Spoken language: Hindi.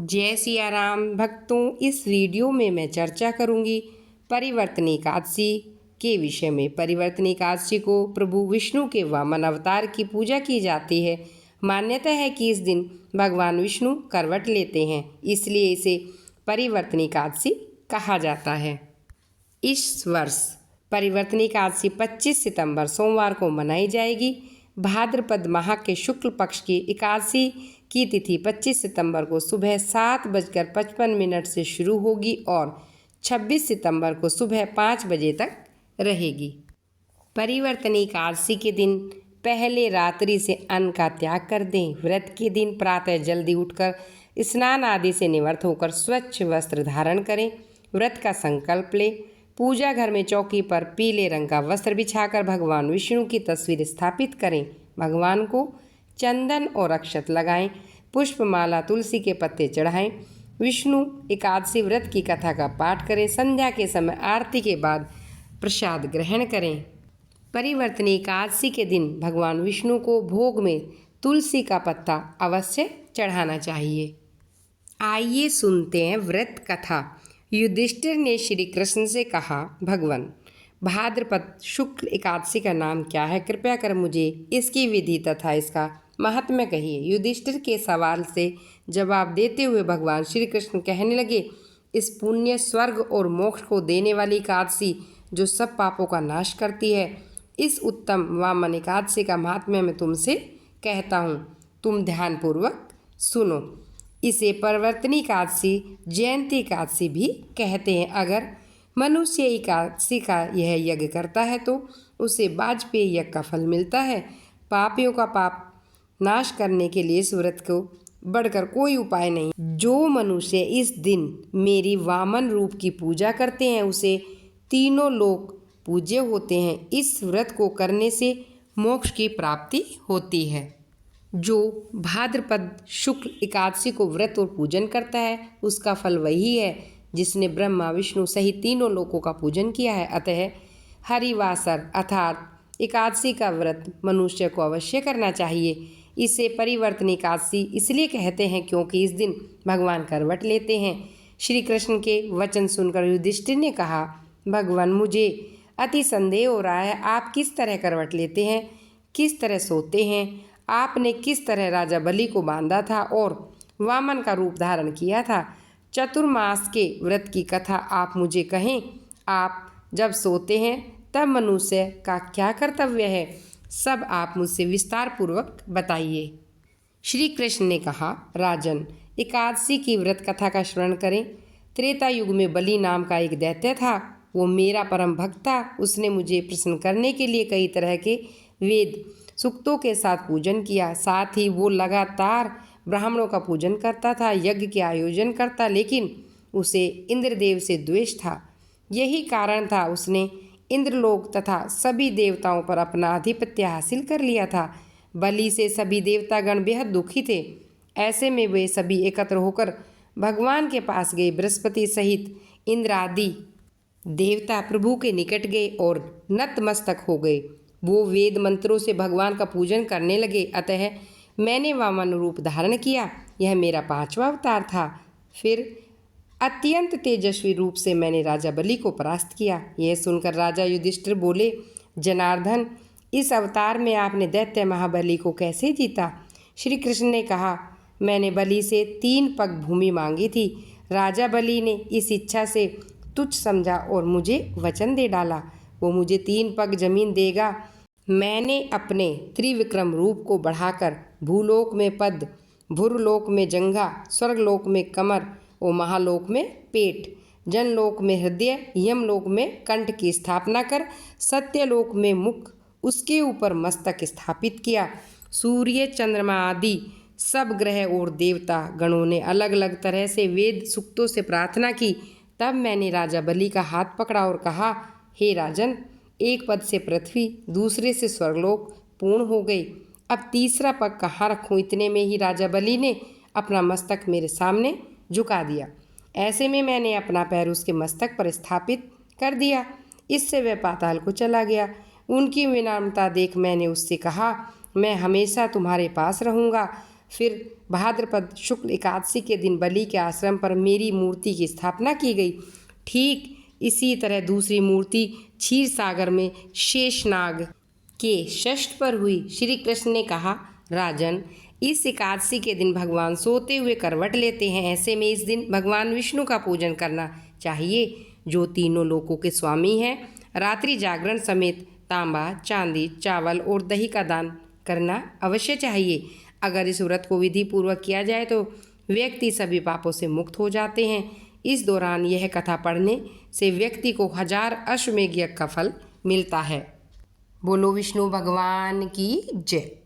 जय सिया राम भक्तों, इस वीडियो में मैं चर्चा करूंगी परिवर्तनी एकादशी के विषय में। परिवर्तनी एकादशी को प्रभु विष्णु के वामन अवतार की पूजा की जाती है। मान्यता है कि इस दिन भगवान विष्णु करवट लेते हैं, इसलिए इसे परिवर्तनी एकादशी कहा जाता है। इस वर्ष परिवर्तनी एकादशी 25 सितंबर सोमवार को मनाई जाएगी। भाद्रपद माह के शुक्ल पक्ष की एकादशी की तिथि 25 सितंबर को सुबह 7:55 से शुरू होगी और 26 सितंबर को सुबह 5 बजे तक रहेगी। परिवर्तनी एकादशी के दिन पहले रात्रि से अन्न का त्याग कर दें। व्रत के दिन प्रातः जल्दी उठकर स्नान आदि से निवृत्त होकर स्वच्छ वस्त्र धारण करें। व्रत का संकल्प लें। पूजा घर में चौकी पर पीले रंग का वस्त्र बिछाकर भगवान विष्णु की तस्वीर स्थापित करें। भगवान को चंदन और अक्षत लगाएं। पुष्पमाला, तुलसी के पत्ते चढ़ाएं। विष्णु एकादशी व्रत की कथा का पाठ करें। संध्या के समय आरती के बाद प्रसाद ग्रहण करें। परिवर्तनी एकादशी के दिन भगवान विष्णु को भोग में तुलसी का पत्ता अवश्य चढ़ाना चाहिए। आइए सुनते हैं व्रत कथा। युधिष्ठिर ने श्री कृष्ण से कहा, भगवान, भाद्रपद शुक्ल एकादशी का नाम क्या है? कृपया कर मुझे इसकी विधि तथा इसका महात्म्य कहिए। युधिष्ठिर के सवाल से जवाब देते हुए भगवान श्री कृष्ण कहने लगे, इस पुण्य, स्वर्ग और मोक्ष को देने वाली एकादशी जो सब पापों का नाश करती है, इस उत्तम वामन एकादशी का महात्म्य मैं तुमसे कहता हूँ। तुम ध्यानपूर्वक सुनो। इसे परिवर्तनी एकादशी, जयंती एकादशी भी कहते हैं। अगर मनुष्य एकादशी का यह यज्ञ करता है तो उसे वाजपेयी यज्ञ का फल मिलता है। पापियों का पाप नाश करने के लिए इस व्रत को बढ़कर कोई उपाय नहीं। जो मनुष्य इस दिन मेरी वामन रूप की पूजा करते हैं उसे तीनों लोक पूज्य होते हैं। इस व्रत को करने से मोक्ष की प्राप्ति होती है। जो भाद्रपद शुक्ल एकादशी को व्रत और पूजन करता है उसका फल वही है जिसने ब्रह्मा, विष्णु सहित तीनों लोकों का पूजन किया है। अतः हरिवासर अर्थात एकादशी का व्रत मनुष्य को अवश्य करना चाहिए। इसे परिवर्तनी एकादशी इसलिए कहते हैं क्योंकि इस दिन भगवान करवट लेते हैं। श्री कृष्ण के वचन सुनकर युधिष्ठिर ने कहा, भगवान, मुझे अति संदेह हो रहा है। आप किस तरह करवट लेते हैं? किस तरह सोते हैं? आपने किस तरह राजा बलि को बांधा था और वामन का रूप धारण किया था? चतुर्मास के व्रत की कथा आप मुझे कहें। आप जब सोते हैं तब मनुष्य का क्या कर्तव्य है, सब आप मुझसे विस्तार पूर्वक बताइए। श्री कृष्ण ने कहा, राजन, एकादशी की व्रत कथा का श्रवण करें। त्रेता युग में बलि नाम का एक दैत्य था। वो मेरा परम भक्त था। उसने मुझे प्रसन्न करने के लिए कई तरह के वेद सूक्तों के साथ पूजन किया। साथ ही वो लगातार ब्राह्मणों का पूजन करता था, यज्ञ के आयोजन करता, लेकिन उसे इंद्रदेव से द्वेष था। यही कारण था उसने इंद्रलोक तथा सभी देवताओं पर अपना आधिपत्य हासिल कर लिया था। बलि से सभी देवतागण बेहद दुखी थे। ऐसे में वे सभी एकत्र होकर भगवान के पास गए। बृहस्पति सहित इंद्र आदि देवता प्रभु के निकट गए और नतमस्तक हो गए। वो वेद मंत्रों से भगवान का पूजन करने लगे। अतः मैंने वामन रूप धारण किया। यह मेरा 5वां अवतार था। फिर अत्यंत तेजस्वी रूप से मैंने राजा बलि को परास्त किया। यह सुनकर राजा युधिष्ठिर बोले, जनार्दन, इस अवतार में आपने दैत्य महाबली को कैसे जीता? श्री कृष्ण ने कहा, मैंने बलि से 3 पग भूमि मांगी थी। राजा बलि ने इस इच्छा से तुच्छ समझा और मुझे वचन दे डाला। वो मुझे 3 पग जमीन देगा। मैंने अपने त्रिविक्रम रूप को बढ़ाकर भूलोक में पद, भूरलोक में जंघा, स्वर्गलोक में कमर और महालोक में पेट, जनलोक में हृदय, यमलोक में कंठ की स्थापना कर सत्यलोक में मुख, उसके ऊपर मस्तक स्थापित किया। सूर्य, चंद्रमा आदि सब ग्रह और देवता गणों ने अलग अलग तरह से वेद सूक्तों से प्रार्थना की। तब मैंने राजा बलि का हाथ पकड़ा और कहा, हे राजन, एक पद से पृथ्वी, दूसरे से स्वर्गलोक पूर्ण हो गई। अब तीसरा पग कहाँ रखूँ? इतने में ही राजा बलि ने अपना मस्तक मेरे सामने झुका दिया। ऐसे में मैंने अपना पैर उसके मस्तक पर स्थापित कर दिया। इससे वह पाताल को चला गया। उनकी विनम्रता देख मैंने उससे कहा, मैं हमेशा तुम्हारे पास रहूँगा। फिर भाद्रपद शुक्ल एकादशी के दिन बलि के आश्रम पर मेरी मूर्ति की स्थापना की गई। ठीक इसी तरह दूसरी मूर्ति क्षीर सागर में शेषनाग के षष्ठ पर हुई। श्री कृष्ण ने कहा, राजन, इस एकादशी के दिन भगवान सोते हुए करवट लेते हैं। ऐसे में इस दिन भगवान विष्णु का पूजन करना चाहिए, जो तीनों लोकों के स्वामी हैं। रात्रि जागरण समेत तांबा, चांदी, चावल और दही का दान करना अवश्य चाहिए। अगर इस व्रत को विधि पूर्वक किया जाए तो व्यक्ति सभी पापों से मुक्त हो जाते हैं। इस दौरान यह कथा पढ़ने से व्यक्ति को 1000 अश्वमेध यज्ञ का फल मिलता है। बोलो विष्णु भगवान की जय।